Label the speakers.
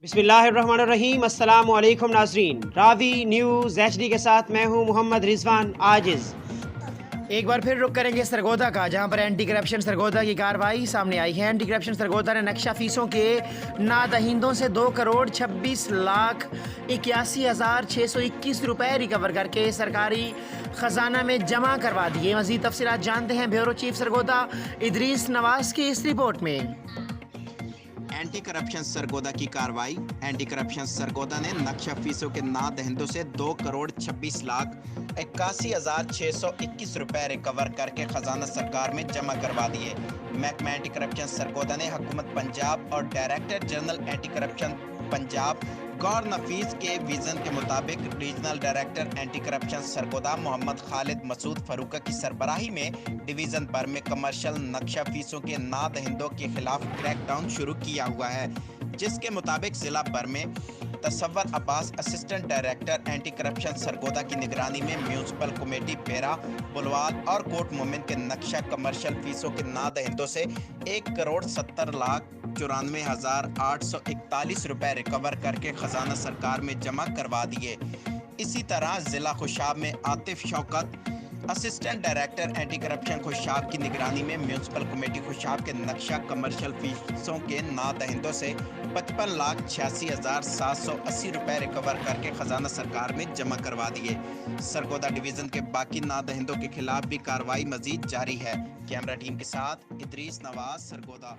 Speaker 1: बिस्मिल्लाहिर्रहमानिर्रहीम। अस्सलाम वालेकुम नाज़रीन, रावी न्यूज़ HD के साथ मैं हूं मोहम्मद रिजवान आजिज़।
Speaker 2: एक बार फिर रुक करेंगे सरगोदा का, जहां पर एंटी करप्शन सरगोदा की कार्रवाई सामने आई है। एंटी करप्शन सरगोदा ने नक्शा फीसों के नादहिंदों से 2 करोड़ 26 लाख 81,621 रुपए रिकवर करके सरकारी खजाना में जमा करवा दिए। मज़ीद तफसीलात जानते हैं ब्यूरो चीफ सरगोदा इदरीस नवाज की इस रिपोर्ट में।
Speaker 3: एंटी करप्शन सरगोदा की कार्रवाई। एंटी करप्शन सरगोदा ने नक्शा फीसों के नादहिंदों से 2 करोड़ 26 लाख 81,621 रुपए रिकवर करके खजाना सरकार में जमा करवा दिए। महकमा एंटी करप्शन सरगोदा ने हुकूमत पंजाब और director general anti corruption Punjab Gohar Nafees के विजन के मुताबिक regional director anti corruption Sargodha Muhammad Khalid Masood Farooqa की सरबराही में डिवीजन भर में कमर्शियल नक्शा फीसों के नादहिंदों के खिलाफ क्रैकडाउन शुरू किया हुआ है, जिसके मुताबिक जिला भर में Tasawwur Abbas assistant director anti corruption Sargodha की निगरानी में म्यूनसिपल कमेटी पेरा बुलवाल और कोट मोमिन के नक्शा कमर्शियल फीसों के नादहिंदों से 1,70,94,841 रुपए रिकवर करके खजाना सरकार में जमा करवा दिए। इसी तरह जिला खुशाब में Atif Shaukat assistant director anti corruption Khushab की निगरानी में म्यूनसिपल कमेटी खुशाब के नक्शा कमर्शियल फीसों के नादहिंदों से 55,86,780 रुपए रिकवर करके खजाना सरकार में जमा करवा दिए। सरगोदा डिवीजन के बाकी नादहिंदों के खिलाफ भी कार्रवाई मजीद जारी है। कैमरा टीम के साथ इदरीस नवाज, सरगोदा।